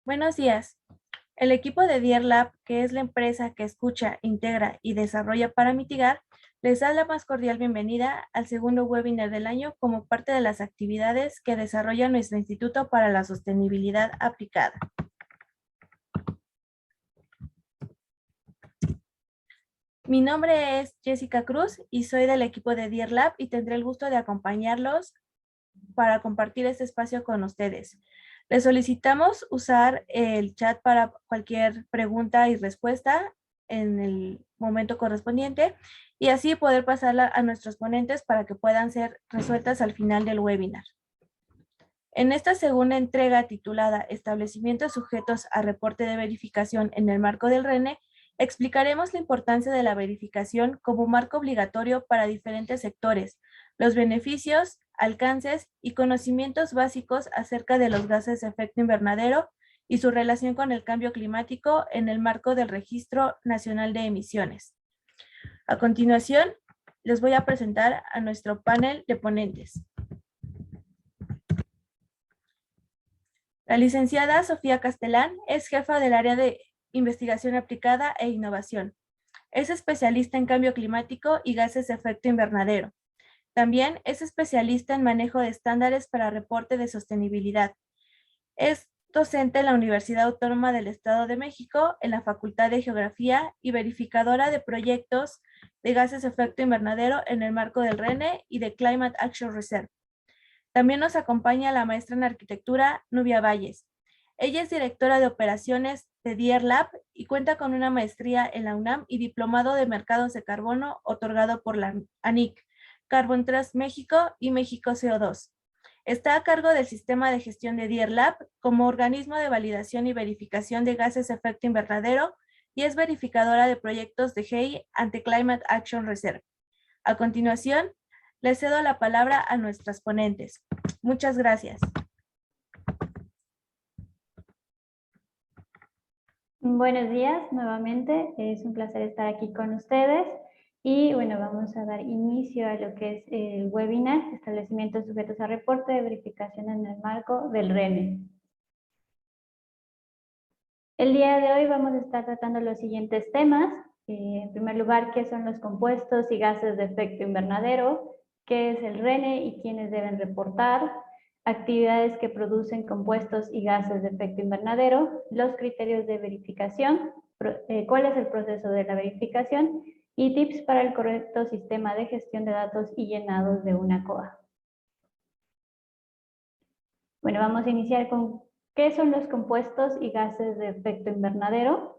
Buenos días. El equipo de Dear Lab, que es la empresa que escucha, integra y desarrolla para mitigar, les da la más cordial bienvenida al segundo webinar del año como parte de las actividades que desarrolla nuestro Instituto para la Sostenibilidad Aplicada. Mi nombre es Jessica Cruz y soy del equipo de Dear Lab y tendré el gusto de acompañarlos para compartir este espacio con ustedes. Les solicitamos usar el chat para cualquier pregunta y respuesta en el momento correspondiente y así poder pasarla a nuestros ponentes para que puedan ser resueltas al final del webinar. En esta segunda entrega titulada Establecimientos sujetos a reporte de verificación en el marco del RENE, explicaremos la importancia de la verificación como marco obligatorio para diferentes sectores, los beneficios, alcances y conocimientos básicos acerca de los gases de efecto invernadero y su relación con el cambio climático en el marco del Registro Nacional de Emisiones. A continuación, les voy a presentar a nuestro panel de ponentes. La licenciada Sofía Castelán es jefa del área de investigación aplicada e innovación. Es especialista en cambio climático y gases de efecto invernadero. También es especialista en manejo de estándares para reporte de sostenibilidad. Es docente en la Universidad Autónoma del Estado de México en la Facultad de Geografía y verificadora de proyectos de gases de efecto invernadero en el marco del RENE y de Climate Action Reserve. También nos acompaña la maestra en arquitectura, Nubia Valles. Ella es directora de operaciones de Dear Lab y cuenta con una maestría en la UNAM y diplomado de mercados de carbono otorgado por la ANIC, Carbon Trust México y México CO2. Está a cargo del sistema de gestión de Dear Lab como organismo de validación y verificación de gases de efecto invernadero y es verificadora de proyectos de GEI ante Climate Action Reserve. A continuación, le cedo la palabra a nuestras ponentes. Muchas gracias. Buenos días nuevamente, es un placer estar aquí con ustedes y bueno, vamos a dar inicio a lo que es el webinar, establecimientos sujetos a reporte de verificación en el marco del RENE. El día de hoy vamos a estar tratando los siguientes temas. En primer lugar, ¿qué son los compuestos y gases de efecto invernadero? ¿Qué es el RENE y quiénes deben reportar? Actividades que producen compuestos y gases de efecto invernadero, los criterios de verificación, cuál es el proceso de la verificación y tips para el correcto sistema de gestión de datos y llenados de una COA. Bueno, vamos a iniciar con ¿qué son los compuestos y gases de efecto invernadero?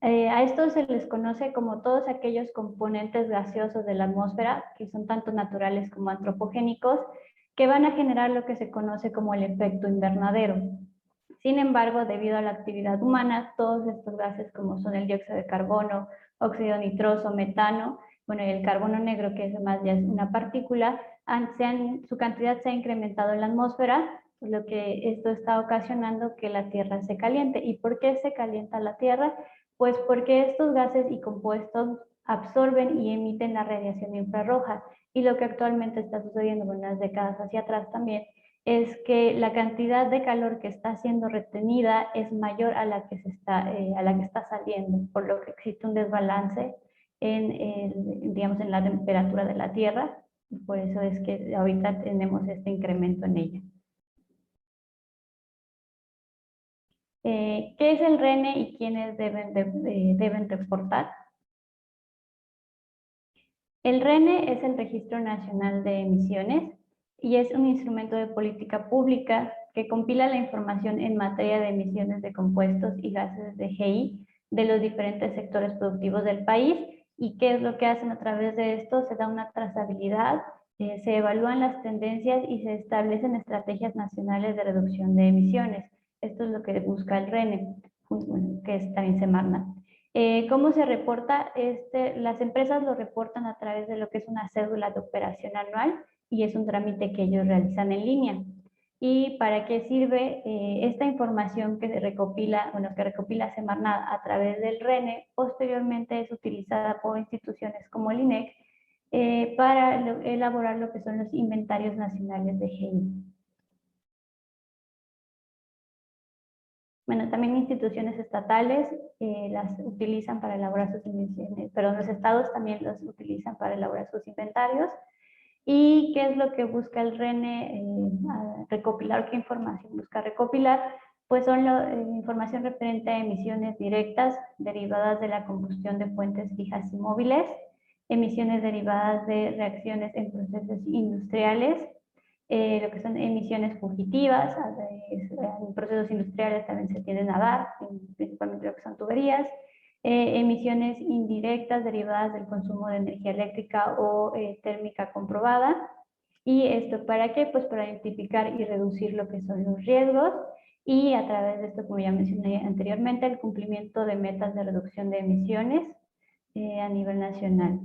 A estos se les conoce como todos aquellos componentes gaseosos de la atmósfera, que son tanto naturales como antropogénicos, que van a generar lo que se conoce como el efecto invernadero. Sin embargo, debido a la actividad humana, todos estos gases como son el dióxido de carbono, óxido nitroso, metano, bueno, y el carbono negro, que además ya es una partícula, su cantidad se ha incrementado en la atmósfera, lo que esto está ocasionando que la Tierra se caliente. ¿Y por qué se calienta la Tierra? Pues porque estos gases y compuestos absorben y emiten la radiación infrarroja. Y lo que actualmente está sucediendo en unas décadas hacia atrás también es que la cantidad de calor que está siendo retenida es mayor a la que está saliendo, por lo que existe un desbalance digamos, en la temperatura de la Tierra. Por eso es que ahorita tenemos este incremento en ella. ¿Qué es el RENE y quiénes deben reportar? El RENE es el Registro Nacional de Emisiones y es un instrumento de política pública que compila la información en materia de emisiones de compuestos y gases de GI de los diferentes sectores productivos del país. ¿Y qué es lo que hacen a través de esto? Se da una trazabilidad, se evalúan las tendencias y se establecen estrategias nacionales de reducción de emisiones. Esto es lo que busca el RENE, que es también Semarnat. ¿Cómo se reporta? Las empresas lo reportan a través de lo que es una cédula de operación anual y es un trámite que ellos realizan en línea. ¿Y para qué sirve esta información que recopila Semarnat a través del RENE? Posteriormente es utilizada por instituciones como el INEC para elaborar lo que son los inventarios nacionales de GI. Bueno, también instituciones estatales las utilizan para elaborar sus emisiones, pero los estados también los utilizan para elaborar sus inventarios. ¿Y qué es lo que busca el RENE recopilar? ¿Qué información busca recopilar? Pues son información referente a emisiones directas derivadas de la combustión de fuentes fijas y móviles, emisiones derivadas de reacciones en procesos industriales, lo que son emisiones fugitivas, en procesos industriales también se tienden a dar, principalmente lo que son tuberías, emisiones indirectas derivadas del consumo de energía eléctrica o térmica comprobada. ¿Y esto para qué? Pues para identificar y reducir lo que son los riesgos y a través de esto, como ya mencioné anteriormente, el cumplimiento de metas de reducción de emisiones a nivel nacional.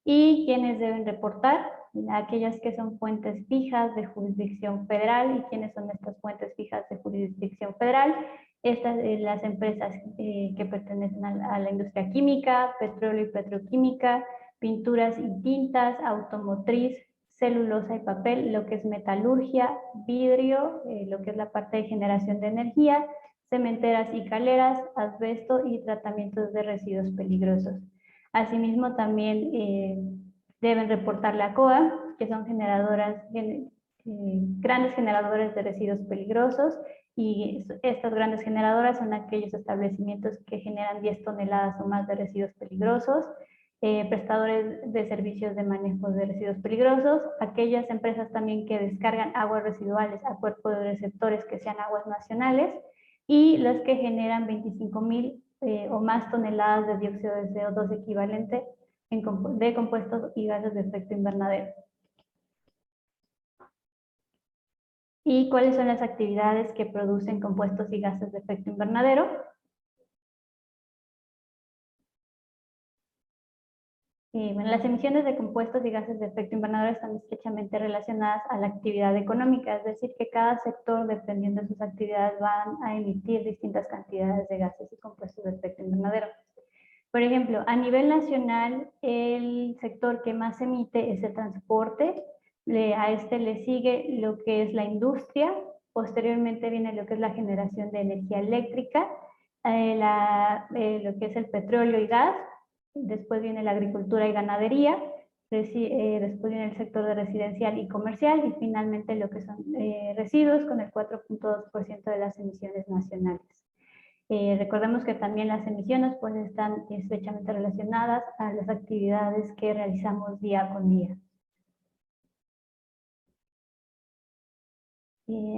¿Y quiénes deben reportar? Aquellas que son fuentes fijas de jurisdicción federal. ¿Y quiénes son estas fuentes fijas de jurisdicción federal? Estas, las empresas que pertenecen a la industria química, petróleo y petroquímica, pinturas y tintas, automotriz, celulosa y papel, lo que es metalurgia, vidrio, lo que es la parte de generación de energía, cementeras y caleras, asbesto y tratamientos de residuos peligrosos. Asimismo, también deben reportar la COA, que son grandes generadores de residuos peligrosos, y estas grandes generadoras son aquellos establecimientos que generan 10 toneladas o más de residuos peligrosos, prestadores de servicios de manejo de residuos peligrosos, aquellas empresas también que descargan aguas residuales a cuerpos de receptores que sean aguas nacionales, y las que generan 25,000 o más toneladas de dióxido de CO2 equivalente de compuestos y gases de efecto invernadero. ¿Y cuáles son las actividades que producen compuestos y gases de efecto invernadero? Bueno, las emisiones de compuestos y gases de efecto invernadero están estrechamente relacionadas a la actividad económica, es decir, que cada sector, dependiendo de sus actividades, van a emitir distintas cantidades de gases y compuestos de efecto invernadero. Por ejemplo, a nivel nacional, el sector que más emite es el transporte, a este le sigue lo que es la industria, posteriormente viene lo que es la generación de energía eléctrica, lo que es el petróleo y gas, después viene la agricultura y ganadería, después viene el sector de residencial y comercial y finalmente lo que son residuos con el 4.2% de las emisiones nacionales. Recordemos que también las emisiones pues están estrechamente relacionadas a las actividades que realizamos día con día.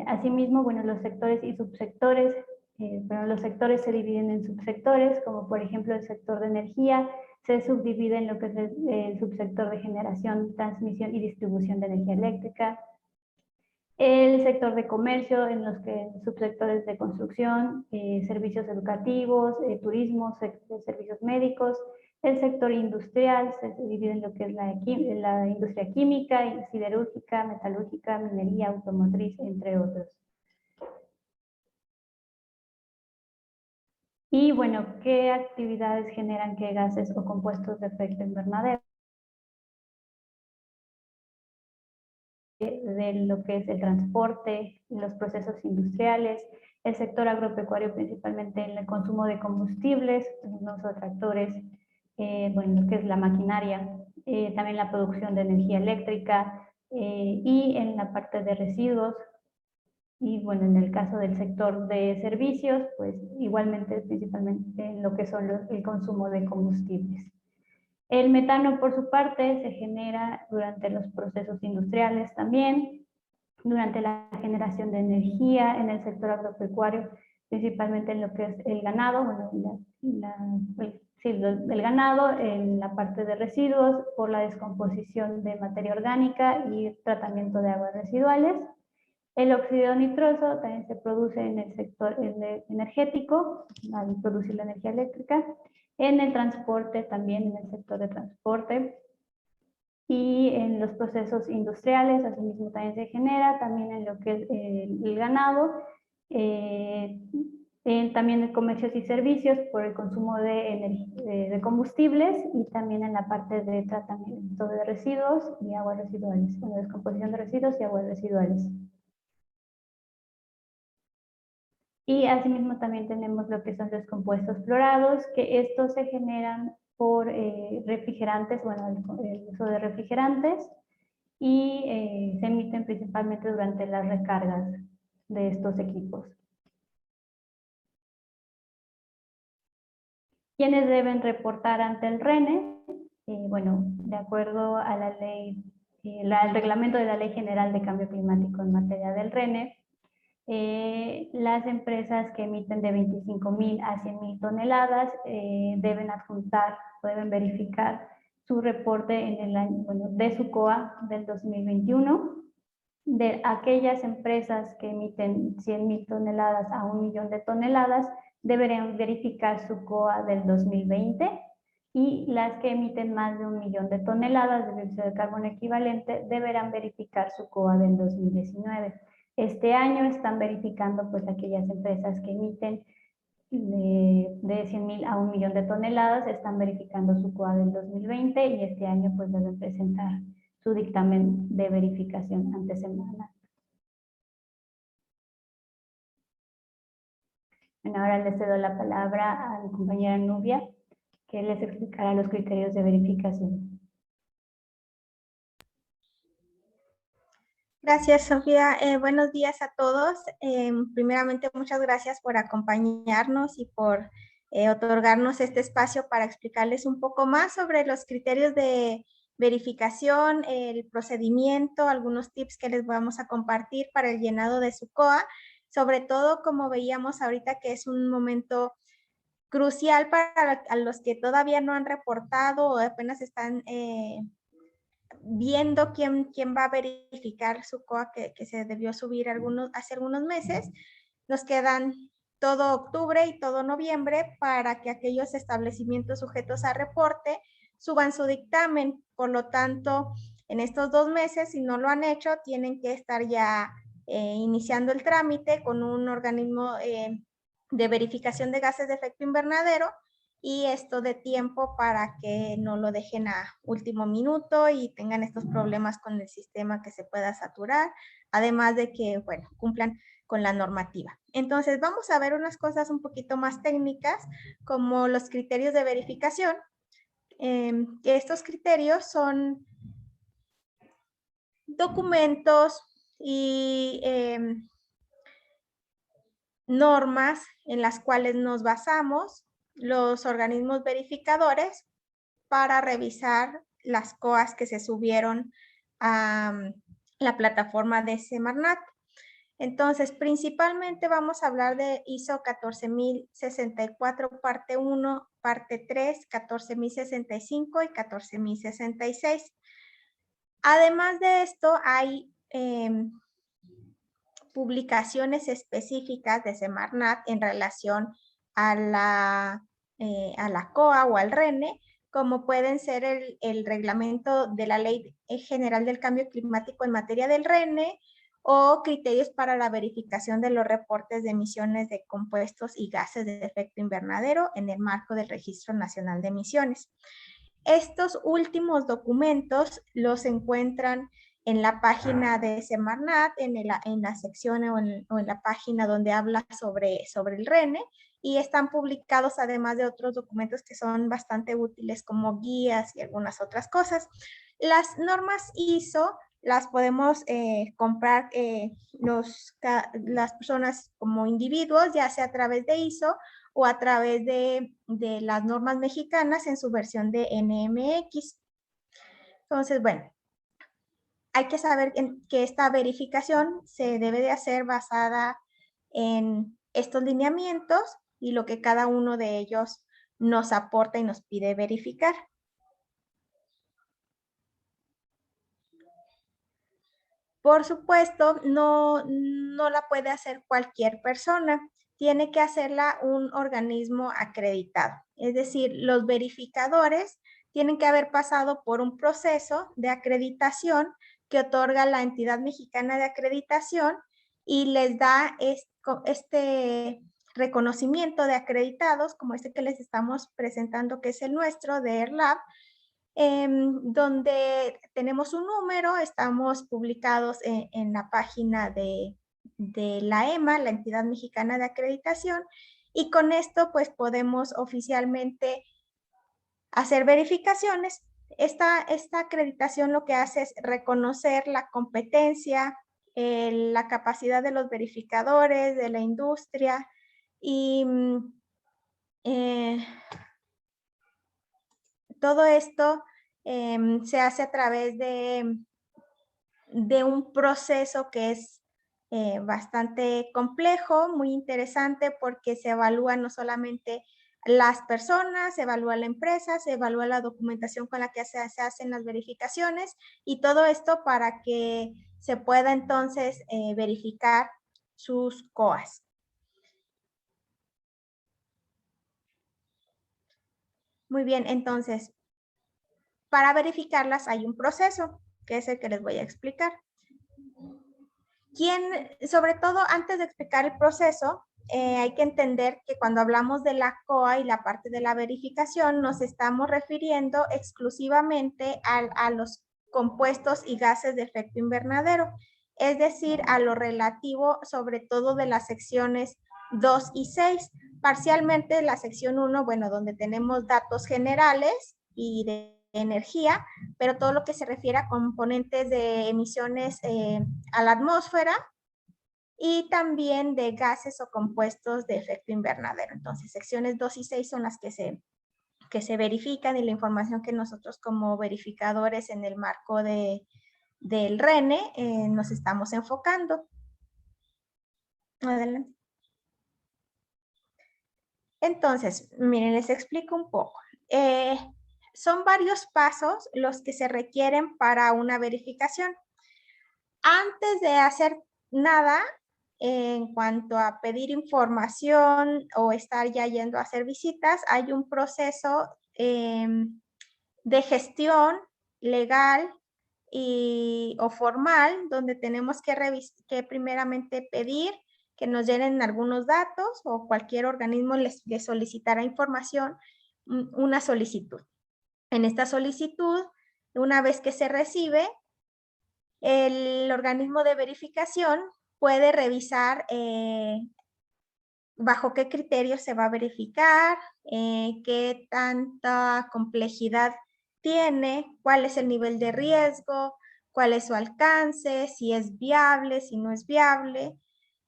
Asimismo, bueno, los sectores y subsectores, los sectores se dividen en subsectores, como por ejemplo el sector de energía, se subdivide en lo que es el subsector de generación, transmisión y distribución de energía eléctrica, el sector de comercio, en los que subsectores de construcción, servicios educativos, turismo, servicios médicos, el sector industrial se divide en lo que es la industria química, siderúrgica, metalúrgica, minería, automotriz, entre otros. Y bueno, ¿qué actividades generan qué gases o compuestos de efecto invernadero? De lo que es el transporte, los procesos industriales, el sector agropecuario principalmente en el consumo de combustibles, los tractores, bueno, lo que es la maquinaria, también la producción de energía eléctrica y en la parte de residuos. Y bueno, en el caso del sector de servicios, pues igualmente principalmente en lo que son el consumo de combustibles. El metano, por su parte, se genera durante los procesos industriales también, durante la generación de energía en el sector agropecuario, principalmente en lo que es el ganado, bueno, el ganado, en la parte de residuos, por la descomposición de materia orgánica y tratamiento de aguas residuales. El óxido nitroso también se produce en el sector energético, al producir la energía eléctrica, en el transporte también, en el sector de transporte, y en los procesos industriales, asimismo también se genera, también en lo que es el ganado, también en comercios y servicios por el consumo de combustibles y también en la parte de tratamiento de residuos y aguas residuales, bueno, descomposición de residuos y aguas residuales. Y asimismo también tenemos lo que son los compuestos fluorados, que estos se generan por refrigerantes, bueno, el uso de refrigerantes, y se emiten principalmente durante las recargas de estos equipos. ¿Quiénes deben reportar ante el RENE? Bueno, de acuerdo a la ley, el reglamento de la Ley General de Cambio Climático en materia del RENE, las empresas que emiten de 25.000 a 100.000 toneladas deben adjuntar, deben verificar su reporte en el año, bueno, de su COA del 2021. De aquellas empresas que emiten 100.000 toneladas a 1.000.000 de toneladas, deberían verificar su COA del 2020, y las que emiten más de 1.000.000 de toneladas de dióxido de carbono equivalente deberán verificar su COA del 2019. Este año están verificando pues aquellas empresas que emiten de 100.000 a 1.000.000 de toneladas, están verificando su COA del 2020, y este año pues deben presentar su dictamen de verificación ante Semarnat. Bueno, ahora les cedo la palabra a mi compañera Nubia, que les explicará los criterios de verificación. Gracias, Sofía. Buenos días a todos. Primeramente, muchas gracias por acompañarnos y por otorgarnos este espacio para explicarles un poco más sobre los criterios de verificación, el procedimiento, algunos tips que les vamos a compartir para el llenado de su COA, sobre todo como veíamos ahorita que es un momento crucial para los que todavía no han reportado o apenas están viendo quién va a verificar su COA que se debió subir hace algunos meses. Nos quedan todo octubre y todo noviembre para que aquellos establecimientos sujetos a reporte suban su dictamen. Por lo tanto, en estos 2 meses, si no lo han hecho, tienen que estar ya iniciando el trámite con un organismo de verificación de gases de efecto invernadero, y esto de tiempo para que no lo dejen a último minuto y tengan estos problemas con el sistema que se pueda saturar, además de que, bueno, cumplan con la normativa. Entonces, vamos a ver unas cosas un poquito más técnicas, como los criterios de verificación. Estos criterios son documentos y normas en las cuales nos basamos los organismos verificadores para revisar las COAs que se subieron a la plataforma de Semarnat. Entonces, principalmente vamos a hablar de ISO 14064, parte 1, parte 3, 14065 y 14066. Además de esto, hay publicaciones específicas de Semarnat en relación a la COA o al RENE, como pueden ser el reglamento de la Ley General del Cambio Climático en materia del RENE, o criterios para la verificación de los reportes de emisiones de compuestos y gases de efecto invernadero en el marco del Registro Nacional de Emisiones. Estos últimos documentos los encuentran en la página de Semarnat, en la sección o en la página donde habla sobre el RENE, y están publicados además de otros documentos que son bastante útiles como guías y algunas otras cosas. Las normas ISO las podemos comprar las personas como individuos, ya sea a través de ISO o a través de las normas mexicanas en su versión de NMX. Entonces, bueno, hay que saber que esta verificación se debe de hacer basada en estos lineamientos y lo que cada uno de ellos nos aporta y nos pide verificar. Por supuesto, no la puede hacer cualquier persona. Tiene que hacerla un organismo acreditado. Es decir, los verificadores tienen que haber pasado por un proceso de acreditación que otorga la entidad mexicana de acreditación y les da este reconocimiento de acreditados, como este que les estamos presentando, que es el nuestro, de ERLAB, donde tenemos un número, estamos publicados en la página de de la EMA, la Entidad Mexicana de Acreditación, y con esto pues podemos oficialmente hacer verificaciones. Esta acreditación lo que hace es reconocer la competencia, la capacidad de los verificadores, de la industria, y todo esto se hace a través de un proceso que es bastante complejo, muy interesante, porque se evalúa no solamente las personas, se evalúa la empresa, se evalúa la documentación con la que se hacen las verificaciones, y todo esto para que se pueda entonces verificar sus COAs. Muy bien, entonces, para verificarlas hay un proceso, que es el que les voy a explicar. Sobre todo, antes de explicar el proceso, hay que entender que cuando hablamos de la COA y la parte de la verificación, nos estamos refiriendo exclusivamente a los compuestos y gases de efecto invernadero, es decir, a lo relativo sobre todo de las secciones 2 y 6, parcialmente la sección 1, bueno, donde tenemos datos generales y de energía, pero todo lo que se refiere a componentes de emisiones a la atmósfera y también de gases o compuestos de efecto invernadero. Entonces, secciones 2 y 6 son las que se verifican, y la información que nosotros como verificadores en el marco del RENE nos estamos enfocando. Adelante. Entonces, miren, les explico un poco. Son varios pasos los que se requieren para una verificación. Antes de hacer nada, en cuanto a pedir información o estar ya yendo a hacer visitas, hay un proceso de gestión legal o formal, donde tenemos que primeramente pedir que nos llenen algunos datos, o cualquier organismo les solicitará información, una solicitud. En esta solicitud, una vez que se recibe, el organismo de verificación puede revisar bajo qué criterios se va a verificar, qué tanta complejidad tiene, cuál es el nivel de riesgo, cuál es su alcance, si es viable, si no es viable,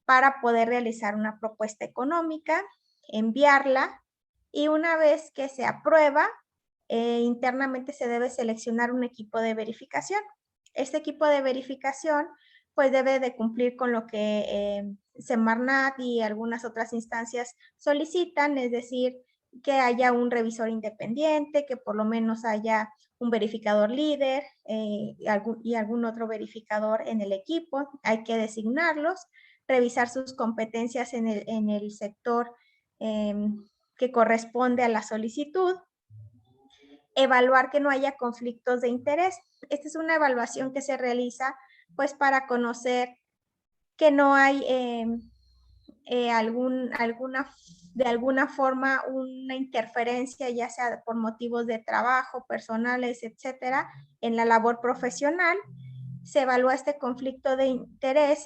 para poder realizar una propuesta económica, enviarla, y una vez que se aprueba, internamente se debe seleccionar un equipo de verificación. Este equipo de verificación pues debe de cumplir con lo que Semarnat y algunas otras instancias solicitan, es decir, que haya un revisor independiente, que por lo menos haya un verificador líder y algún otro verificador en el equipo. Hay que designarlos, revisar sus competencias en el sector que corresponde a la solicitud, evaluar que no haya conflictos de interés. Esta es una evaluación que se realiza pues para conocer que no hay de alguna forma una interferencia, ya sea por motivos de trabajo, personales, etcétera, en la labor profesional. Se evalúa este conflicto de interés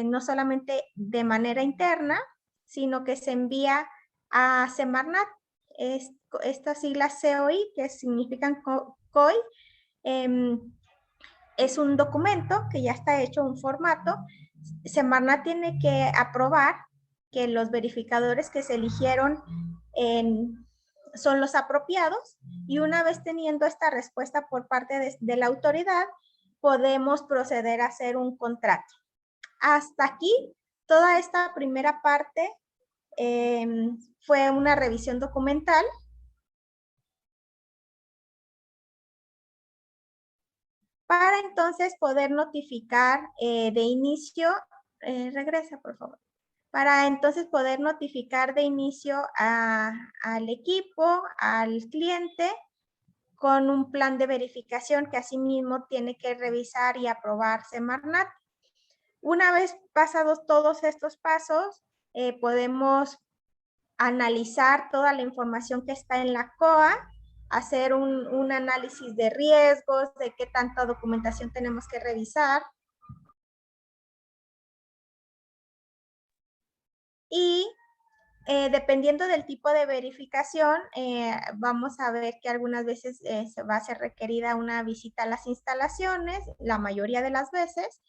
no solamente de manera interna, sino que se envía a Semarnat. Estas siglas COI, que significan COI, es un documento que ya está hecho, un formato. Semarnat tiene que aprobar que los verificadores que se eligieron son los apropiados, y una vez teniendo esta respuesta por parte de la autoridad, podemos proceder a hacer un contrato. Hasta aquí, toda esta primera parte fue una revisión documental. Para entonces poder notificar de inicio, regresa por favor, para entonces poder notificar de inicio al equipo, al cliente, con un plan de verificación que asimismo tiene que revisar y aprobar Semarnat. Una vez pasados todos estos pasos, podemos analizar toda la información que está en la COA, hacer un análisis de riesgos, de qué tanta documentación tenemos que revisar, Y dependiendo del tipo de verificación, vamos a ver que algunas veces se va a ser requerida una visita a las instalaciones, la mayoría de las veces,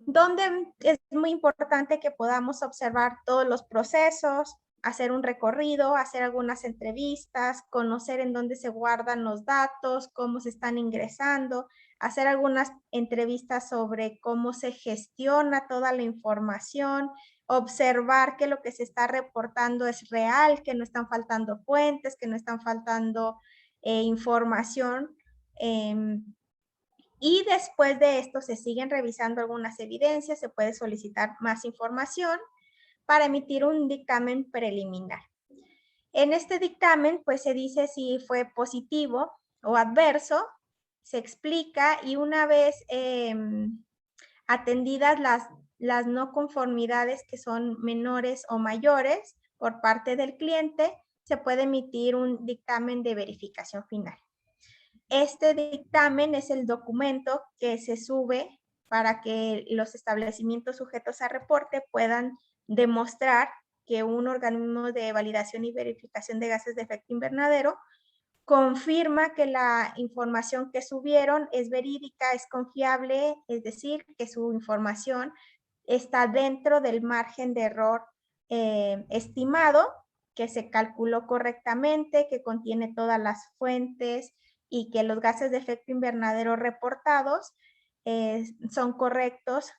donde es muy importante que podamos observar todos los procesos, hacer un recorrido, hacer algunas entrevistas, conocer en dónde se guardan los datos, cómo se están ingresando, hacer algunas entrevistas sobre cómo se gestiona toda la información, observar que lo que se está reportando es real, que no están faltando fuentes, que no están faltando información. Y después de esto se siguen revisando algunas evidencias, se puede solicitar más información para emitir un dictamen preliminar. En este dictamen, pues se dice si fue positivo o adverso, se explica y una vez atendidas las no conformidades que son menores o mayores por parte del cliente, se puede emitir un dictamen de verificación final. Este dictamen es el documento que se sube para que los establecimientos sujetos a reporte puedan demostrar que un organismo de validación y verificación de gases de efecto invernadero confirma que la información que subieron es verídica, es confiable, es decir, que su información está dentro del margen de error estimado, que se calculó correctamente, que contiene todas las fuentes y que los gases de efecto invernadero reportados son correctos.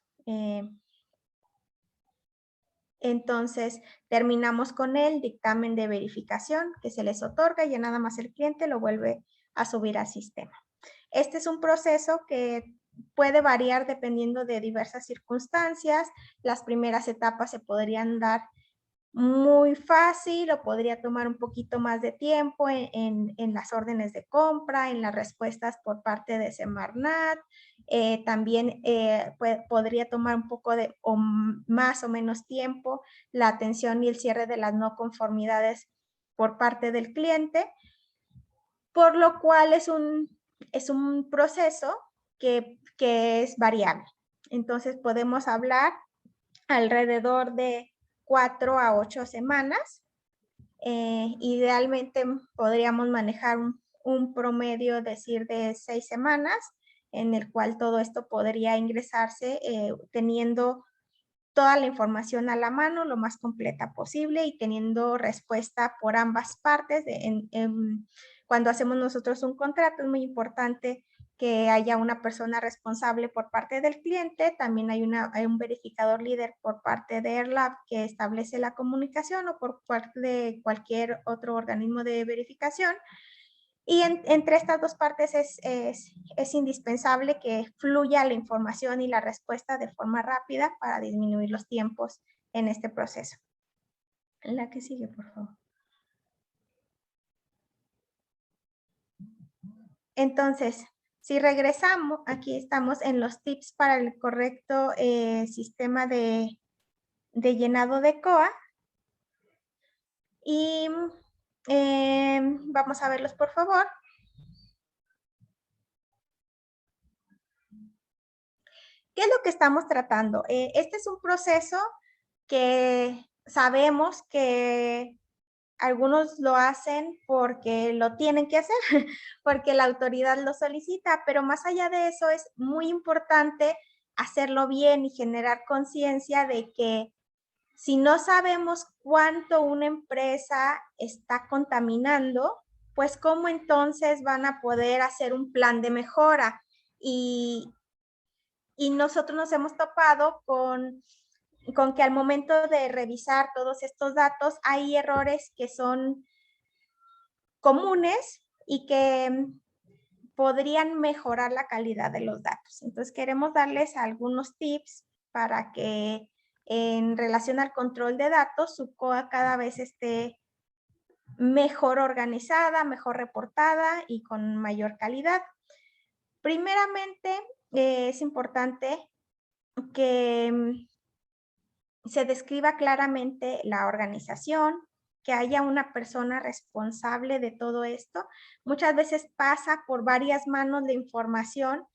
Entonces, terminamos con el dictamen de verificación que se les otorga y ya nada más el cliente lo vuelve a subir al sistema. Este es un proceso que puede variar dependiendo de diversas circunstancias. Las primeras etapas se podrían dar muy fácil o podría tomar un poquito más de tiempo en las órdenes de compra, en las respuestas por parte de Semarnat. También podría tomar un poco de o más o menos tiempo la atención y el cierre de las no conformidades por parte del cliente, por lo cual es un proceso que es variable. Entonces podemos hablar alrededor de 4 a 8 semanas. Idealmente podríamos manejar un promedio, decir, de 6 semanas, en el cual todo esto podría ingresarse teniendo toda la información a la mano, lo más completa posible y teniendo respuesta por ambas partes. Cuando hacemos nosotros un contrato es muy importante que haya una persona responsable por parte del cliente, también hay un verificador líder por parte de AirLab que establece la comunicación o por parte de cualquier otro organismo de verificación. Y entre estas dos partes es indispensable que fluya la información y la respuesta de forma rápida para disminuir los tiempos en este proceso. La que sigue, por favor. Entonces, si regresamos, aquí estamos en los tips para el correcto sistema de llenado de COA. Y vamos a verlos, por favor. ¿Qué es lo que estamos tratando? Este es un proceso que sabemos que algunos lo hacen porque lo tienen que hacer, porque la autoridad lo solicita, pero más allá de eso es muy importante hacerlo bien y generar conciencia de que si no sabemos cuánto una empresa está contaminando, pues cómo entonces van a poder hacer un plan de mejora. Y nosotros nos hemos topado con que al momento de revisar todos estos datos hay errores que son comunes y que podrían mejorar la calidad de los datos. Entonces queremos darles algunos tips para que en relación al control de datos, su COA cada vez esté mejor organizada, mejor reportada y con mayor calidad. Primeramente, es importante que se describa claramente la organización, que haya una persona responsable de todo esto. Muchas veces pasa por varias manos de información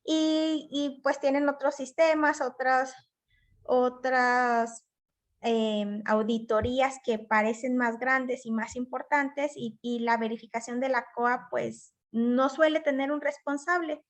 y pues tienen otros sistemas, otras auditorías que parecen más grandes y más importantes y la verificación de la COA pues no suele tener un responsable.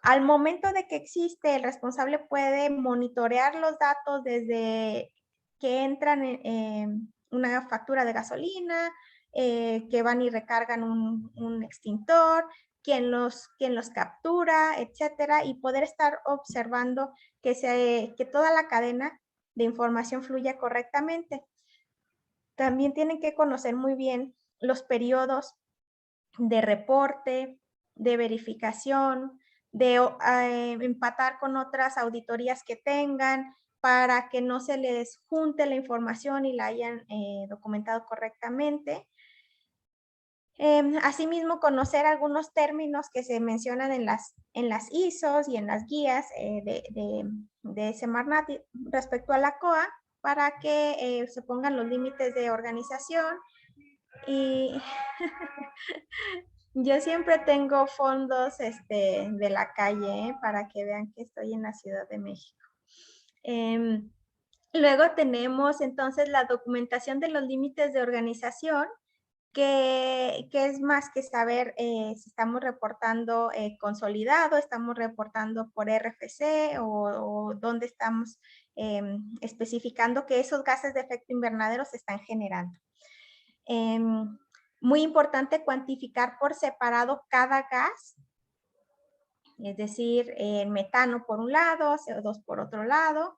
Al momento de que existe, el responsable puede monitorear los datos desde que entran en una factura de gasolina, que van y recargan un extintor, quién los captura, etcétera, y poder estar observando que toda la cadena de información fluya correctamente. También tienen que conocer muy bien los periodos de reporte, de verificación, de empatar con otras auditorías que tengan para que no se les junte la información y la hayan documentado correctamente. Asimismo, conocer algunos términos que se mencionan en las ISOs y en las guías de Semarnat respecto a la COA para que se pongan los límites de organización. Y yo siempre tengo fondos de la calle para que vean que estoy en la Ciudad de México. Luego tenemos entonces la documentación de los límites de organización, que es más que saber si estamos reportando consolidado, estamos reportando por RFC o dónde estamos especificando que esos gases de efecto invernadero se están generando. Muy importante cuantificar por separado cada gas, es decir, metano por un lado, CO2 por otro lado,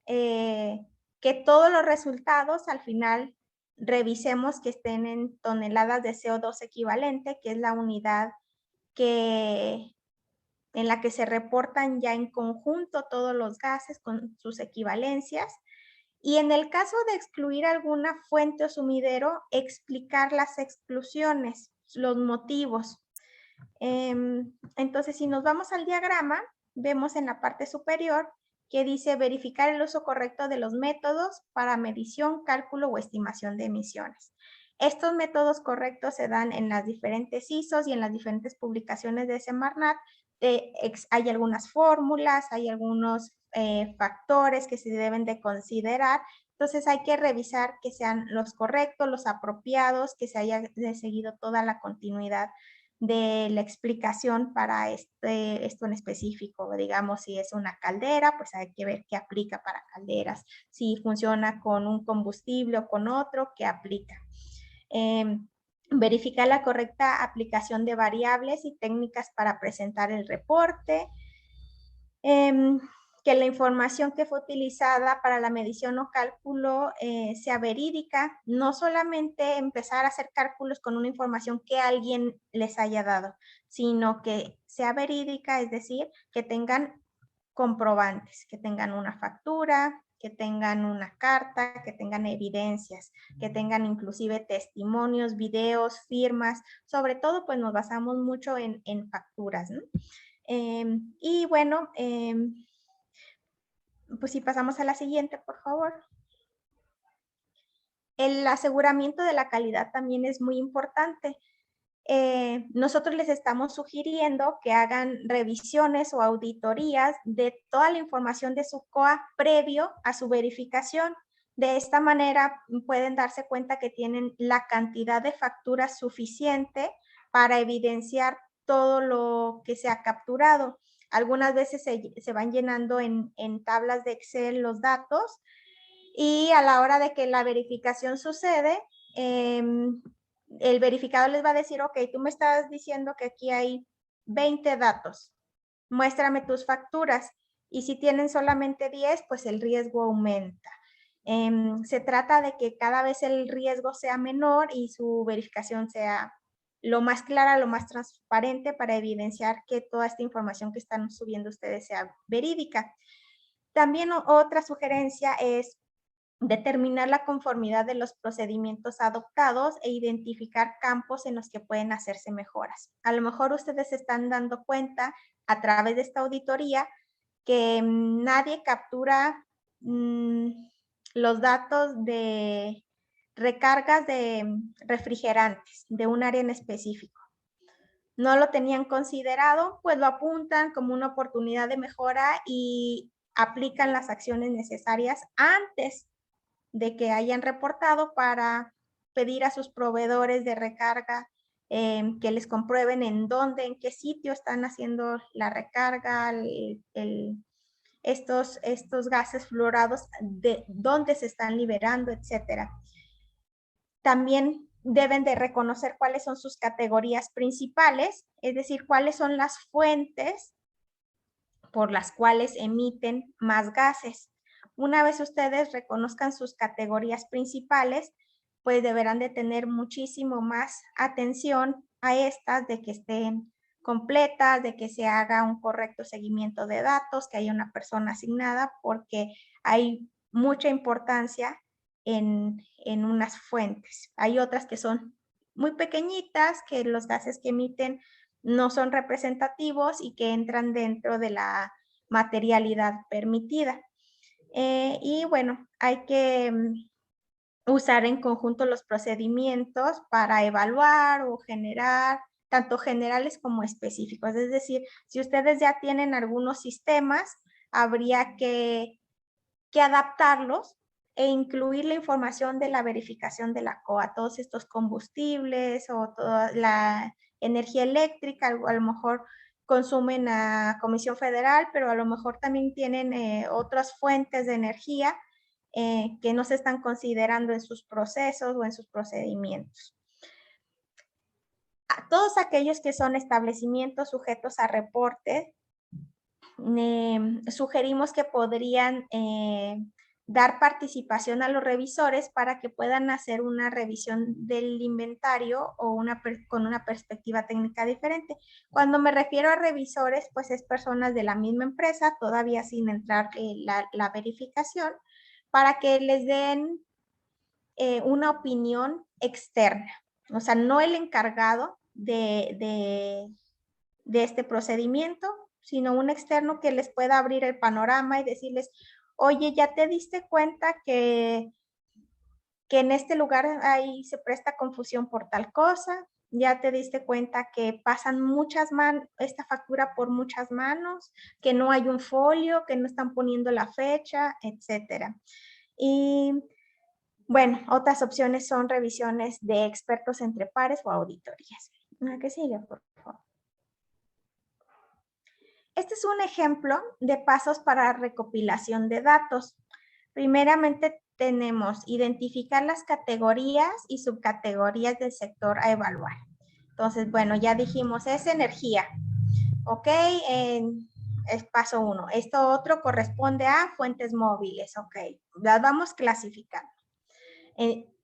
que todos los resultados al final revisemos que estén en toneladas de CO2 equivalente, que es la unidad en la que se reportan ya en conjunto todos los gases con sus equivalencias. Y en el caso de excluir alguna fuente o sumidero, explicar las exclusiones, los motivos. Entonces, si nos vamos al diagrama, vemos en la parte superior que dice verificar el uso correcto de los métodos para medición, cálculo o estimación de emisiones. Estos métodos correctos se dan en las diferentes ISOs y en las diferentes publicaciones de Semarnat. Hay algunas fórmulas, hay algunos factores que se deben de considerar. Entonces hay que revisar que sean los correctos, los apropiados, que se haya seguido toda la continuidad de la explicación para esto en específico. Digamos, si es una caldera, pues hay que ver qué aplica para calderas. Si funciona con un combustible o con otro, qué aplica. Verificar la correcta aplicación de variables y técnicas para presentar el reporte. Que la información que fue utilizada para la medición o cálculo sea verídica, no solamente empezar a hacer cálculos con una información que alguien les haya dado, sino que sea verídica, es decir, que tengan comprobantes, que tengan una factura, que tengan una carta, que tengan evidencias, que tengan inclusive testimonios, videos, firmas. Sobre todo, pues nos basamos mucho en facturas, ¿no? Y bueno, pues si pasamos a la siguiente, por favor. El aseguramiento de la calidad también es muy importante. Nosotros les estamos sugiriendo que hagan revisiones o auditorías de toda la información de su COA previo a su verificación. De esta manera pueden darse cuenta que tienen la cantidad de facturas suficiente para evidenciar todo lo que se ha capturado. Algunas veces se van llenando en tablas de Excel los datos y a la hora de que la verificación sucede, el verificador les va a decir, ok, tú me estás diciendo que aquí hay 20 datos, muéstrame tus facturas. Y si tienen solamente 10, pues el riesgo aumenta. Se trata de que cada vez el riesgo sea menor y su verificación sea lo más clara, lo más transparente para evidenciar que toda esta información que están subiendo ustedes sea verídica. También otra sugerencia es determinar la conformidad de los procedimientos adoptados e identificar campos en los que pueden hacerse mejoras. A lo mejor ustedes se están dando cuenta a través de esta auditoría que nadie captura los datos de recargas de refrigerantes de un área en específico. No lo tenían considerado, pues lo apuntan como una oportunidad de mejora y aplican las acciones necesarias antes de que hayan reportado para pedir a sus proveedores de recarga que les comprueben en dónde, en qué sitio están haciendo la recarga, estos gases fluorados, de dónde se están liberando, etcétera. También deben de reconocer cuáles son sus categorías principales, es decir, cuáles son las fuentes por las cuales emiten más gases. Una vez ustedes reconozcan sus categorías principales, pues deberán de tener muchísimo más atención a estas, de que estén completas, de que se haga un correcto seguimiento de datos, que haya una persona asignada, porque hay mucha importancia en unas fuentes. Hay otras que son muy pequeñitas, que los gases que emiten no son representativos y que entran dentro de la materialidad permitida. Y bueno, hay que usar en conjunto los procedimientos para evaluar o generar, tanto generales como específicos. Es decir, si ustedes ya tienen algunos sistemas, habría que adaptarlos e incluir la información de la verificación de la COA, todos estos combustibles o toda la energía eléctrica, a lo mejor consumen a Comisión Federal, pero a lo mejor también tienen otras fuentes de energía que no se están considerando en sus procesos o en sus procedimientos. A todos aquellos que son establecimientos sujetos a reporte, sugerimos que podrían dar participación a los revisores para que puedan hacer una revisión del inventario o con una perspectiva técnica diferente. Cuando me refiero a revisores, pues es personas de la misma empresa, todavía sin entrar la verificación, para que les den una opinión externa. O sea, no el encargado de este procedimiento, sino un externo que les pueda abrir el panorama y decirles, oye, ¿ya te diste cuenta que en este lugar ahí se presta confusión por tal cosa? ¿Ya te diste cuenta que pasan muchas manos, esta factura por muchas manos, que no hay un folio, que no están poniendo la fecha, etcétera? Y bueno, otras opciones son revisiones de expertos entre pares o auditorías. ¿Qué sigue, por favor? Este es un ejemplo de pasos para recopilación de datos. Primeramente tenemos identificar las categorías y subcategorías del sector a evaluar. Entonces, bueno, ya dijimos, es energía. Ok, es paso 1. Esto otro corresponde a fuentes móviles. Ok, las vamos clasificando.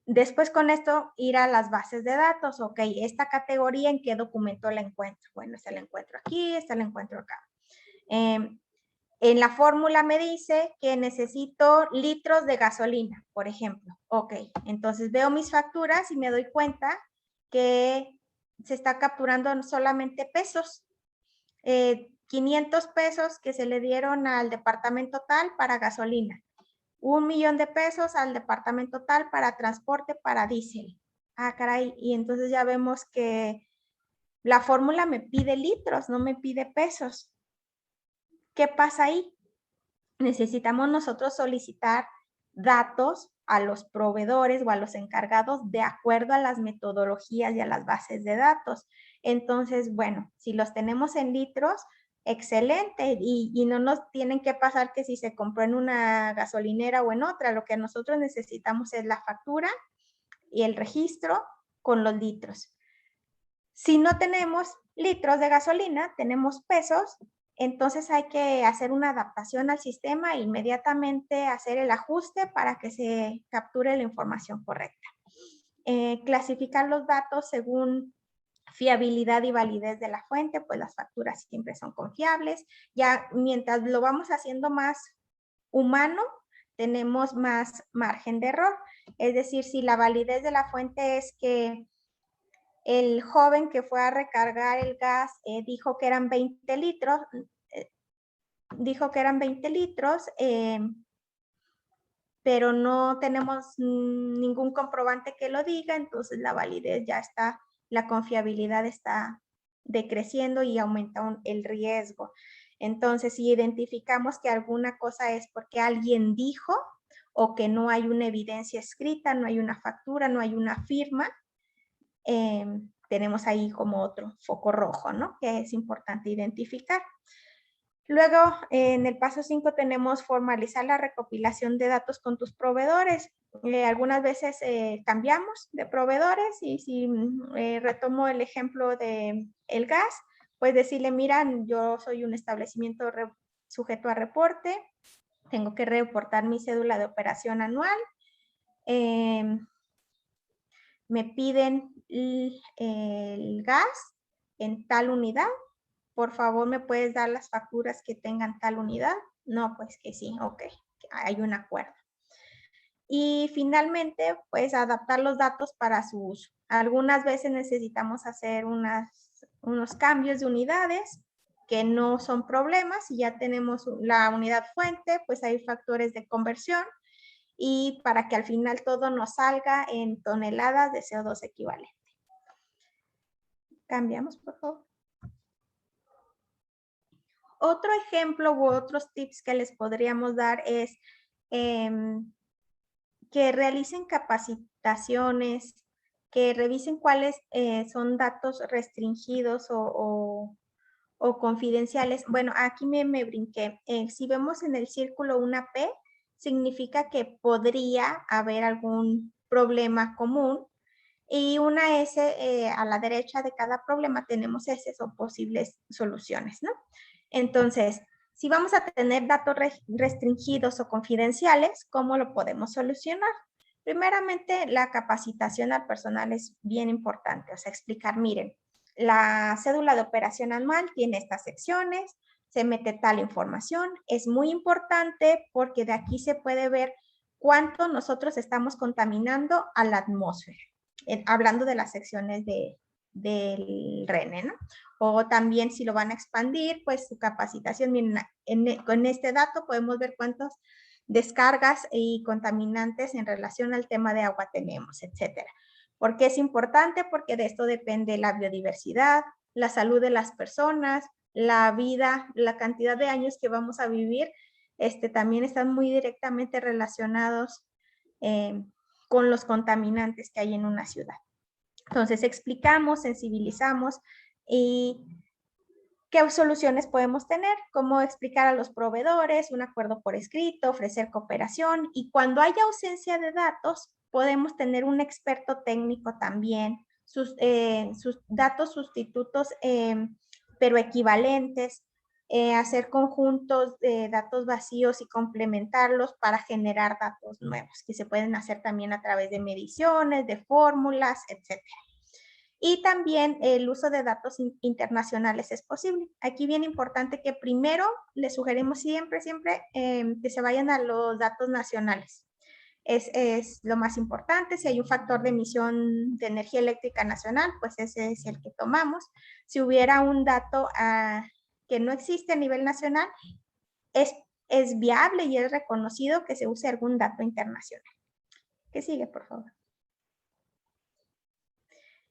Después con esto ir a las bases de datos. Ok, esta categoría, ¿en qué documento la encuentro? Bueno, esta la encuentro aquí, esta la encuentro acá. En la fórmula me dice que necesito litros de gasolina, por ejemplo. Ok, entonces veo mis facturas y me doy cuenta que se está capturando solamente pesos. 500 pesos que se le dieron al departamento tal para gasolina. 1,000,000 de pesos al departamento tal para transporte para diésel. Ah, caray, y entonces ya vemos que la fórmula me pide litros, no me pide pesos. ¿Qué pasa ahí? Necesitamos nosotros solicitar datos a los proveedores o a los encargados de acuerdo a las metodologías y a las bases de datos. Entonces, bueno, si los tenemos en litros, excelente, y no nos tienen que pasar que si se compró en una gasolinera o en otra, lo que nosotros necesitamos es la factura y el registro con los litros. Si no tenemos litros de gasolina, tenemos pesos, entonces hay que hacer una adaptación al sistema e inmediatamente hacer el ajuste para que se capture la información correcta. Clasificar los datos según fiabilidad y validez de la fuente, pues las facturas siempre son confiables. Ya mientras lo vamos haciendo más humano, tenemos más margen de error. Es decir, si la validez de la fuente es que el joven que fue a recargar el gas dijo que eran 20 litros, pero no tenemos ningún comprobante que lo diga, entonces la validez ya está, la confiabilidad está decreciendo y aumenta el riesgo. Entonces, si identificamos que alguna cosa es porque alguien dijo o que no hay una evidencia escrita, no hay una factura, no hay una firma, tenemos ahí como otro foco rojo, ¿no? Que es importante identificar. Luego, en el paso 5 tenemos formalizar la recopilación de datos con tus proveedores. Algunas veces cambiamos de proveedores y si retomo el ejemplo de el gas, pues decirle, mira, yo soy un establecimiento sujeto a reporte, tengo que reportar mi cédula de operación anual, me piden el gas en tal unidad, por favor, ¿me puedes dar las facturas que tengan tal unidad? No, pues que sí, ok, hay un acuerdo. Y finalmente, pues adaptar los datos para su uso. Algunas veces necesitamos hacer unos cambios de unidades que no son problemas. Si ya tenemos la unidad fuente, pues hay factores de conversión y para que al final todo nos salga en toneladas de CO2 equivalente. Cambiamos, por favor. Otro ejemplo u otros tips que les podríamos dar es que realicen capacitaciones, que revisen cuáles son datos restringidos o confidenciales. Bueno, aquí me brinqué. Si vemos en el círculo una P, significa que podría haber algún problema común. Y una S a la derecha de cada problema tenemos S o posibles soluciones, ¿no? Entonces, si vamos a tener datos restringidos o confidenciales, ¿cómo lo podemos solucionar? Primeramente, la capacitación al personal es bien importante, o sea, explicar, miren, la cédula de operación anual tiene estas secciones, se mete tal información, es muy importante porque de aquí se puede ver cuánto nosotros estamos contaminando a la atmósfera, hablando de las secciones del RENE, ¿no? O también si lo van a expandir, pues su capacitación, miren, con este dato podemos ver cuántas descargas y contaminantes en relación al tema de agua tenemos, etcétera. ¿Por qué es importante? Porque de esto depende la biodiversidad, la salud de las personas, la vida, la cantidad de años que vamos a vivir, también están muy directamente relacionados con los contaminantes que hay en una ciudad. Entonces explicamos, sensibilizamos y qué soluciones podemos tener, cómo explicar a los proveedores, un acuerdo por escrito, ofrecer cooperación y cuando haya ausencia de datos podemos tener un experto técnico también, sus datos sustitutos pero equivalentes, hacer conjuntos de datos vacíos y complementarlos para generar datos nuevos que se pueden hacer también a través de mediciones, de fórmulas, etc. Y también el uso de datos internacionales es posible. Aquí bien importante que primero les sugerimos siempre que se vayan a los datos nacionales. Es lo más importante. Si hay un factor de emisión de energía eléctrica nacional, pues ese es el que tomamos. Si hubiera un dato que no existe a nivel nacional, es viable y es reconocido que se use algún dato internacional. ¿Qué sigue, por favor?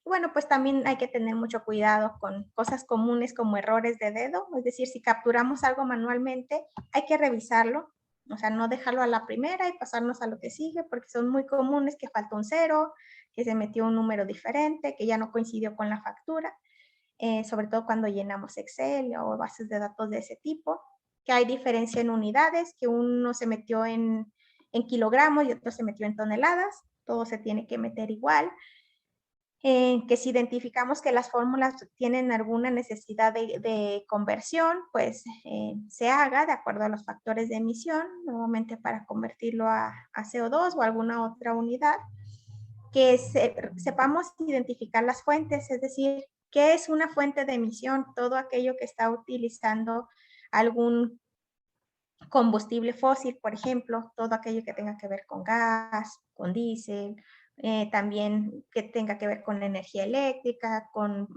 Bueno, pues también hay que tener mucho cuidado con cosas comunes como errores de dedo, es decir, si capturamos algo manualmente, hay que revisarlo, o sea, no dejarlo a la primera y pasarnos a lo que sigue, porque son muy comunes que faltó un cero, que se metió un número diferente, que ya no coincidió con la factura, sobre todo cuando llenamos Excel o bases de datos de ese tipo, que hay diferencia en unidades, que uno se metió en kilogramos y otro se metió en toneladas, todo se tiene que meter igual. Que si identificamos que las fórmulas tienen alguna necesidad de conversión, pues se haga de acuerdo a los factores de emisión, nuevamente para convertirlo a CO2 o alguna otra unidad, que sepamos identificar las fuentes, es decir, ¿qué es una fuente de emisión? Todo aquello que está utilizando algún combustible fósil, por ejemplo, todo aquello que tenga que ver con gas, con diésel, también que tenga que ver con energía eléctrica, con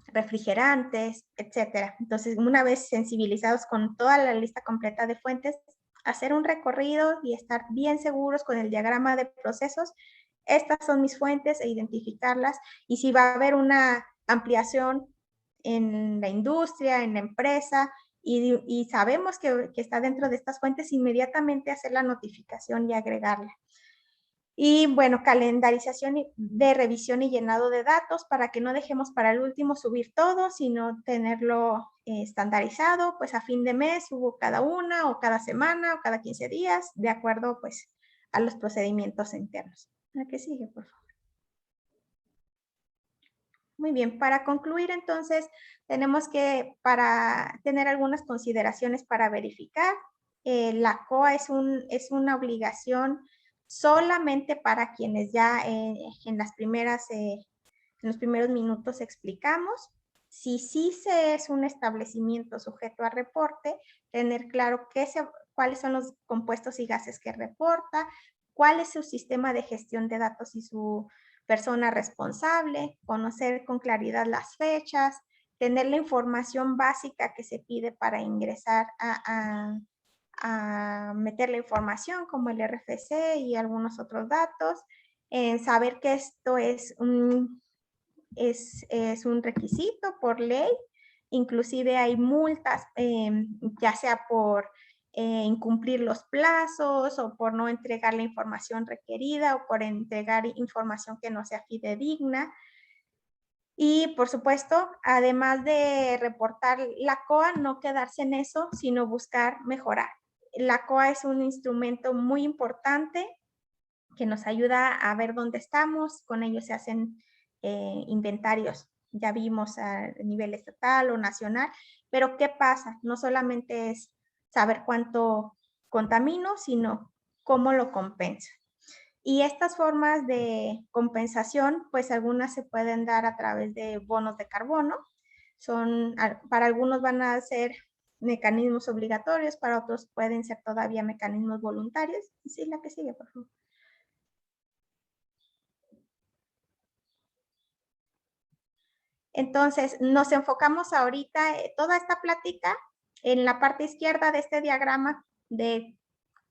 refrigerantes, etcétera. Entonces, una vez sensibilizados con toda la lista completa de fuentes, hacer un recorrido y estar bien seguros con el diagrama de procesos. Estas son mis fuentes e identificarlas. Y si va a haber una ampliación en la industria, en la empresa, y sabemos que está dentro de estas fuentes, inmediatamente hacer la notificación y agregarla. Y bueno, calendarización de revisión y llenado de datos para que no dejemos para el último subir todo, sino tenerlo estandarizado, pues a fin de mes subo cada una o cada semana o cada 15 días, de acuerdo pues a los procedimientos internos. ¿A qué sigue, por favor? Muy bien, para concluir entonces, tenemos que, para tener algunas consideraciones para verificar, la COA es una obligación solamente para quienes ya en los primeros minutos explicamos. Si sí se es un establecimiento sujeto a reporte, tener claro cuáles son los compuestos y gases que reporta, cuál es su sistema de gestión de datos y su persona responsable, conocer con claridad las fechas, tener la información básica que se pide para ingresar a meter la información como el RFC y algunos otros datos, saber que esto es un requisito por ley, inclusive hay multas, ya sea por incumplir los plazos o por no entregar la información requerida o por entregar información que no sea fidedigna. Y por supuesto, además de reportar la COA, no quedarse en eso, sino buscar mejorar. La COA es un instrumento muy importante que nos ayuda a ver dónde estamos. Con ello se hacen inventarios, ya vimos a nivel estatal o nacional, pero ¿qué pasa? No solamente es saber cuánto contamino, sino cómo lo compensa. Y estas formas de compensación, pues algunas se pueden dar a través de bonos de carbono. Para algunos van a ser mecanismos obligatorios, para otros pueden ser todavía mecanismos voluntarios. Sí, la que sigue, por favor. Entonces, nos enfocamos ahorita, toda esta plática, en la parte izquierda de este diagrama de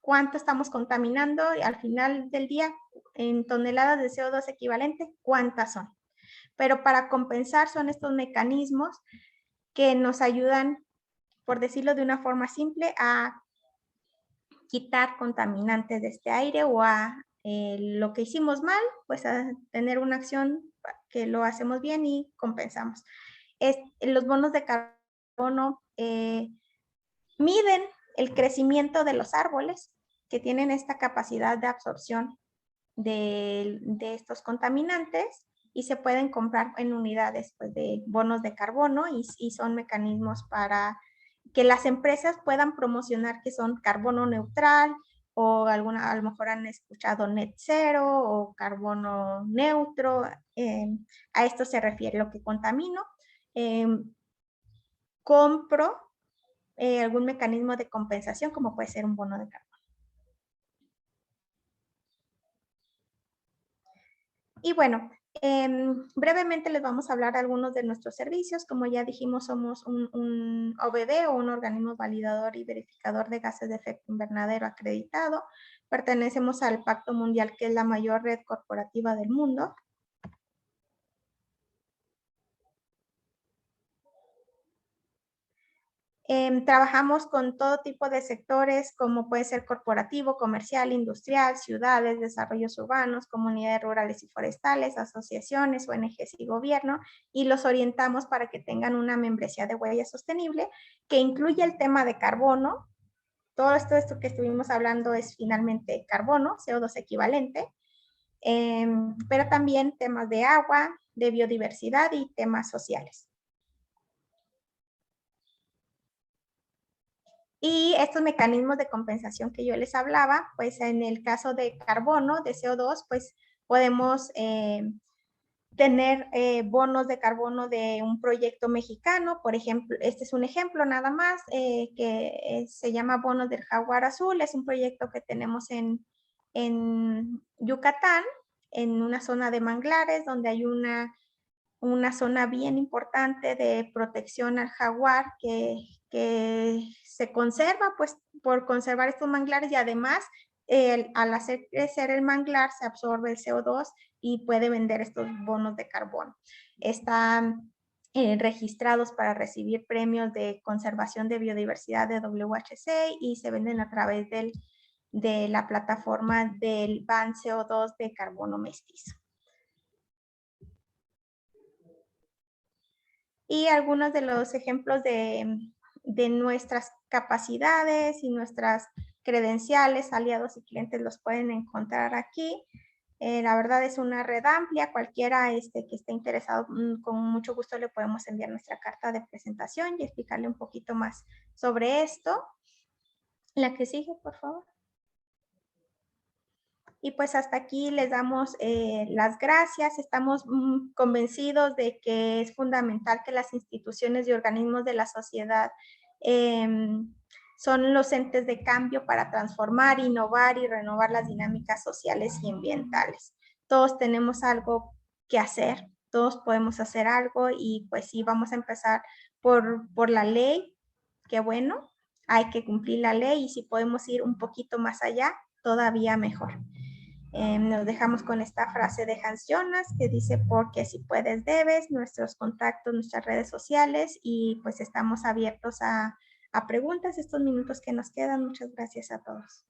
cuánto estamos contaminando y al final del día, en toneladas de CO2 equivalente, cuántas son. Pero para compensar son estos mecanismos que nos ayudan, por decirlo de una forma simple, a quitar contaminantes de este aire o a lo que hicimos mal, pues a tener una acción que lo hacemos bien y compensamos. Los bonos de carbono miden el crecimiento de los árboles que tienen esta capacidad de absorción de estos contaminantes y se pueden comprar en unidades pues, de bonos de carbono y son mecanismos para que las empresas puedan promocionar que son carbono neutral o a lo mejor han escuchado net cero o carbono neutro. A esto se refiere lo que contamino. Compro algún mecanismo de compensación como puede ser un bono de carbono. Y bueno, brevemente les vamos a hablar de algunos de nuestros servicios. Como ya dijimos, somos un OVD o un organismo validador y verificador de gases de efecto invernadero acreditado. Pertenecemos al Pacto Mundial, que es la mayor red corporativa del mundo. Trabajamos con todo tipo de sectores, como puede ser corporativo, comercial, industrial, ciudades, desarrollos urbanos, comunidades rurales y forestales, asociaciones, ONGs y gobierno, y los orientamos para que tengan una membresía de huella sostenible que incluye el tema de carbono. Todo esto que estuvimos hablando es finalmente carbono, CO2 equivalente, pero también temas de agua, de biodiversidad y temas sociales. Y estos mecanismos de compensación que yo les hablaba, pues en el caso de carbono, de CO2, pues podemos tener bonos de carbono de un proyecto mexicano. Por ejemplo, este es un ejemplo nada más, que se llama Bonos del Jaguar Azul. Es un proyecto que tenemos en Yucatán, en una zona de manglares, donde hay una zona bien importante de protección al jaguar que se conserva pues por conservar estos manglares y además al hacer crecer el manglar se absorbe el CO2 y puede vender estos bonos de carbono. Está registrados para recibir premios de conservación de biodiversidad de WHC y se venden a través de la plataforma del Ban CO2 de carbono mestizo. Y algunos de los ejemplos de nuestras capacidades y nuestras credenciales, aliados y clientes los pueden encontrar aquí. La verdad es una red amplia, cualquiera que esté interesado, con mucho gusto le podemos enviar nuestra carta de presentación y explicarle un poquito más sobre esto. La que sigue, por favor. Y pues hasta aquí les damos las gracias. Estamos convencidos de que es fundamental que las instituciones y organismos de la sociedad son los entes de cambio para transformar, innovar y renovar las dinámicas sociales y ambientales. Todos tenemos algo que hacer, todos podemos hacer algo y pues sí, vamos a empezar por la ley, qué bueno, hay que cumplir la ley y si podemos ir un poquito más allá, todavía mejor. Nos dejamos con esta frase de Hans Jonas que dice, porque si puedes debes, nuestros contactos, nuestras redes sociales y pues estamos abiertos a preguntas estos minutos que nos quedan. Muchas gracias a todos.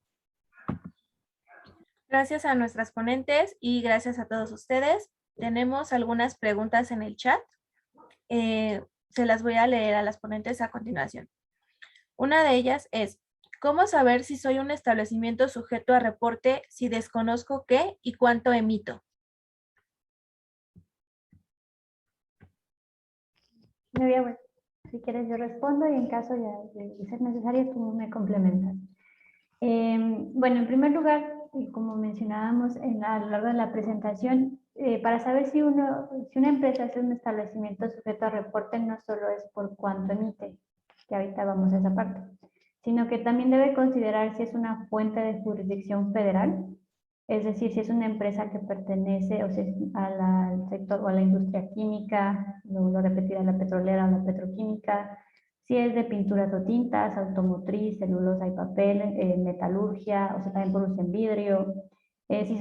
Gracias a nuestras ponentes y gracias a todos ustedes. Tenemos algunas preguntas en el chat. Se las voy a leer a las ponentes a continuación. Una de ellas es, ¿cómo saber si soy un establecimiento sujeto a reporte si desconozco qué y cuánto emito? Muy bien, bueno, si quieres yo respondo y en caso de ser necesario tú me complementas. Bueno, en primer lugar, como mencionábamos a lo largo de la presentación, para saber si una empresa es un establecimiento sujeto a reporte no solo es por cuánto emite, que ahorita vamos a esa parte, sino que también debe considerar si es una fuente de jurisdicción federal, es decir, si es una empresa que pertenece o sea, al sector o a la industria química, lo repetirá, la petrolera o la petroquímica, si es de pinturas o tintas, automotriz, celulosa y papel, metalurgia, o sea, también producen vidrio, si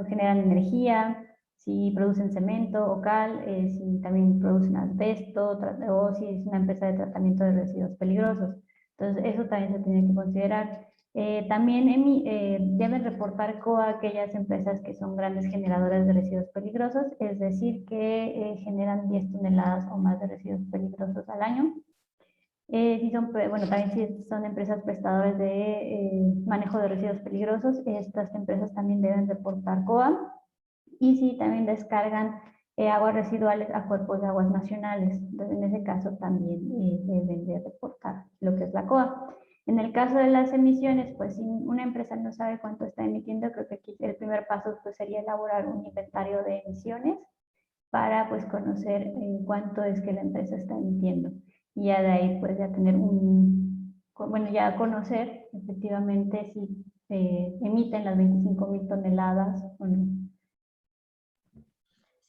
generan energía, si producen cemento o cal, si también producen asbesto, o si es una empresa de tratamiento de residuos peligrosos. Entonces, eso también se tiene que considerar. También deben reportar COA aquellas empresas que son grandes generadoras de residuos peligrosos, es decir, que generan 10 toneladas o más de residuos peligrosos al año. Si son, bueno, también si son empresas prestadoras de manejo de residuos peligrosos, estas empresas también deben reportar COA. Y si también descargan aguas residuales a cuerpos de aguas nacionales, entonces en ese caso también deben de reportar lo que es la COA. En el caso de las emisiones, pues si una empresa no sabe cuánto está emitiendo, creo que aquí el primer paso pues, sería elaborar un inventario de emisiones para pues conocer cuánto es que la empresa está emitiendo. Y ya de ahí pues ya tener bueno, ya conocer efectivamente si emiten las 25,000 toneladas o no.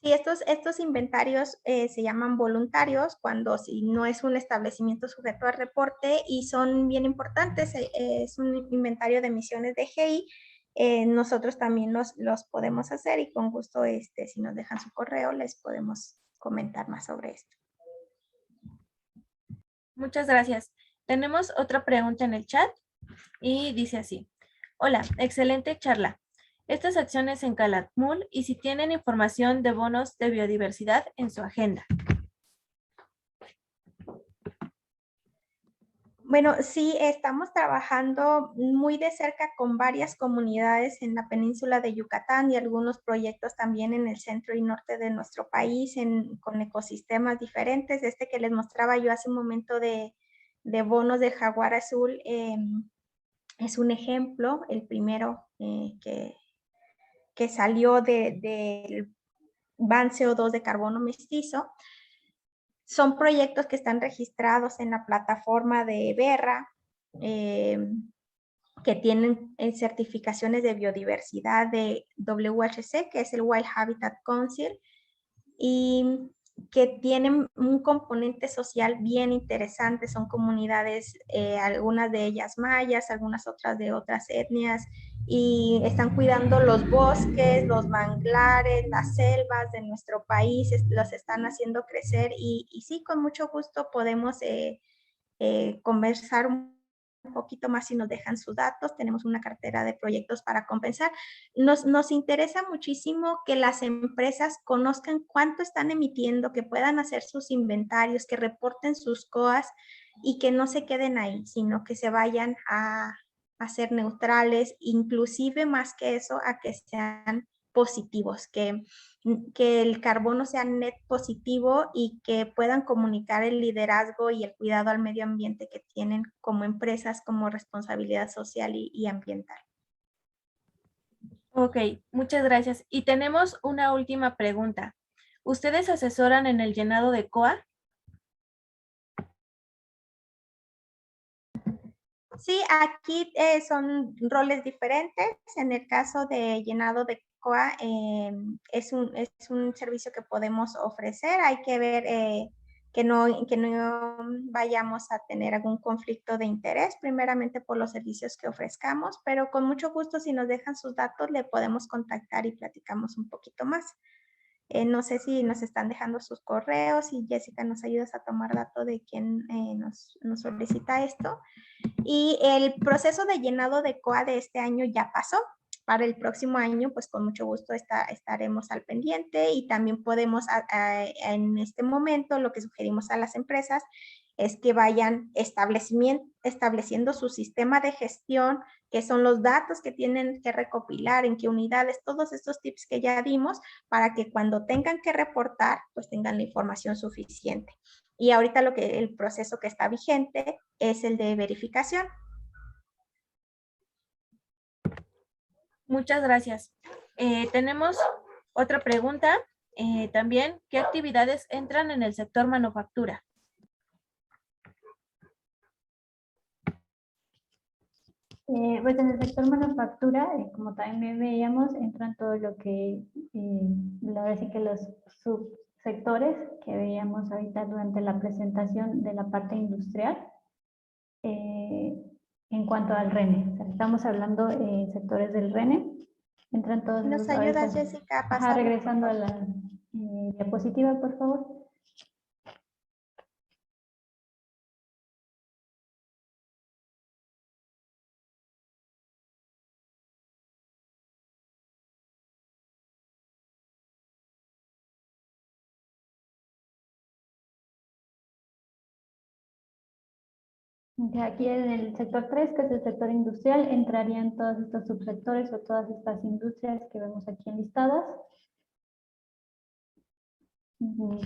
Sí, estos inventarios se llaman voluntarios cuando si no es un establecimiento sujeto al reporte y son bien importantes. Es un inventario de emisiones de GI. Nosotros también los podemos hacer y con gusto si nos dejan su correo les podemos comentar más sobre esto. Muchas gracias. Tenemos otra pregunta en el chat y dice así. Hola, excelente charla. Estas acciones en Calakmul y si tienen información de bonos de biodiversidad en su agenda. Bueno, sí, estamos trabajando muy de cerca con varias comunidades en la península de Yucatán y algunos proyectos también en el centro y norte de nuestro país con ecosistemas diferentes. Este que les mostraba yo hace un momento de bonos de jaguar azul es un ejemplo, el primero que salió del Ban CO2 de carbono mestizo. Son proyectos que están registrados en la plataforma de Berra, que tienen certificaciones de biodiversidad de WHC, que es el Wild Habitat Council, y que tienen un componente social bien interesante, son comunidades, algunas de ellas mayas, algunas otras de otras etnias, y están cuidando los bosques, los manglares, las selvas de nuestro país, los están haciendo crecer y sí, con mucho gusto podemos conversar un poquito más si nos dejan sus datos. Tenemos una cartera de proyectos para compensar. Nos interesa muchísimo que las empresas conozcan cuánto están emitiendo, que puedan hacer sus inventarios, que reporten sus COAs y que no se queden ahí, sino que se vayan a ser neutrales, inclusive más que eso, a que sean positivos, que el carbono sea net positivo y que puedan comunicar el liderazgo y el cuidado al medio ambiente que tienen como empresas, como responsabilidad social y ambiental. Ok, muchas gracias. Y tenemos una última pregunta. ¿Ustedes asesoran en el llenado de COA? Sí, aquí son roles diferentes. En el caso de llenado de COA, es un servicio que podemos ofrecer. Hay que ver que no vayamos a tener algún conflicto de interés, primeramente por los servicios que ofrezcamos, pero con mucho gusto, si nos dejan sus datos, le podemos contactar y platicamos un poquito más. No sé si nos están dejando sus correos y Jessica nos ayudas a tomar dato de quién nos solicita esto. Y el proceso de llenado de COA de este año ya pasó. Para el próximo año, pues con mucho gusto estaremos al pendiente y también podemos, en este momento, lo que sugerimos a las empresas es que vayan estableciendo su sistema de gestión, que son los datos que tienen que recopilar, en qué unidades, todos estos tips que ya dimos, para que cuando tengan que reportar, pues tengan la información suficiente. Y ahorita el proceso que está vigente es el de verificación. Muchas gracias. Tenemos otra pregunta también. ¿Qué actividades entran en el sector manufactura? Pues en el sector manufactura, como también veíamos, entran todo lo que, ahora sí que los subsectores que veíamos ahorita durante la presentación de la parte industrial. En cuanto al RENE, o sea, estamos hablando sectores del RENE, entran todos ¿Nos los, ayudas, ahorita, Jessica, a pasar? regresando a la diapositiva, por favor. Aquí en el sector 3, que es el sector industrial, entrarían todos estos subsectores o todas estas industrias que vemos aquí enlistadas.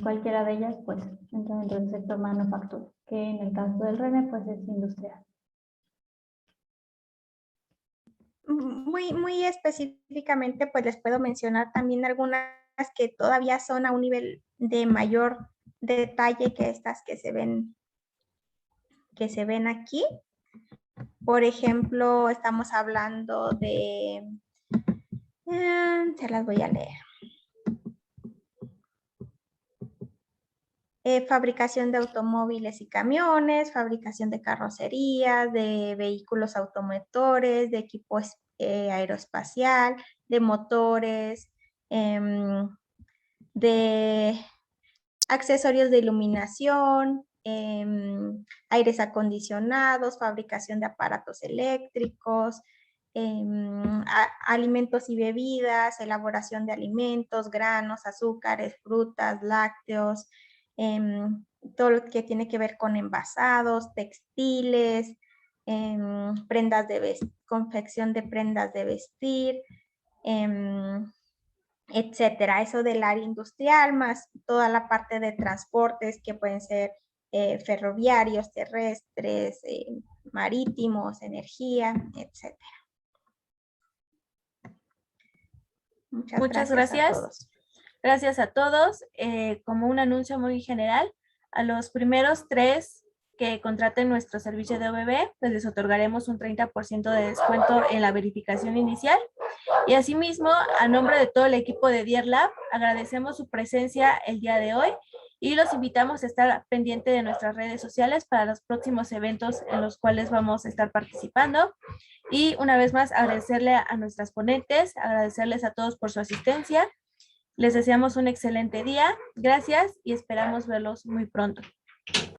Cualquiera de ellas, pues, entra dentro del sector manufactura, que en el caso del RENE, pues, es industrial. Muy específicamente, pues les puedo mencionar también algunas que todavía son a un nivel de mayor detalle que estas que se ven aquí. Por ejemplo, estamos hablando de, se las voy a leer. Fabricación de automóviles y camiones, fabricación de carrocerías, de vehículos automotores, de equipo aeroespacial, de motores, de accesorios de iluminación, aires acondicionados, fabricación de aparatos eléctricos, alimentos y bebidas, elaboración de alimentos, granos, azúcares, frutas, lácteos, todo lo que tiene que ver con envasados, textiles, prendas de confección de prendas de vestir, etcétera. Eso del área industrial, más toda la parte de transportes que pueden ser ferroviarios, terrestres, marítimos, energía, etcétera. Muchas gracias a todos. Gracias a todos. Como un anuncio muy general, a los primeros 3 que contraten nuestro servicio de OBB, pues les otorgaremos un 30% de descuento en la verificación inicial. Y asimismo, a nombre de todo el equipo de Dear Lab, agradecemos su presencia el día de hoy y los invitamos a estar pendiente de nuestras redes sociales para los próximos eventos en los cuales vamos a estar participando. Y una vez más, agradecerle a nuestras ponentes, agradecerles a todos por su asistencia. Les deseamos un excelente día. Gracias y esperamos verlos muy pronto.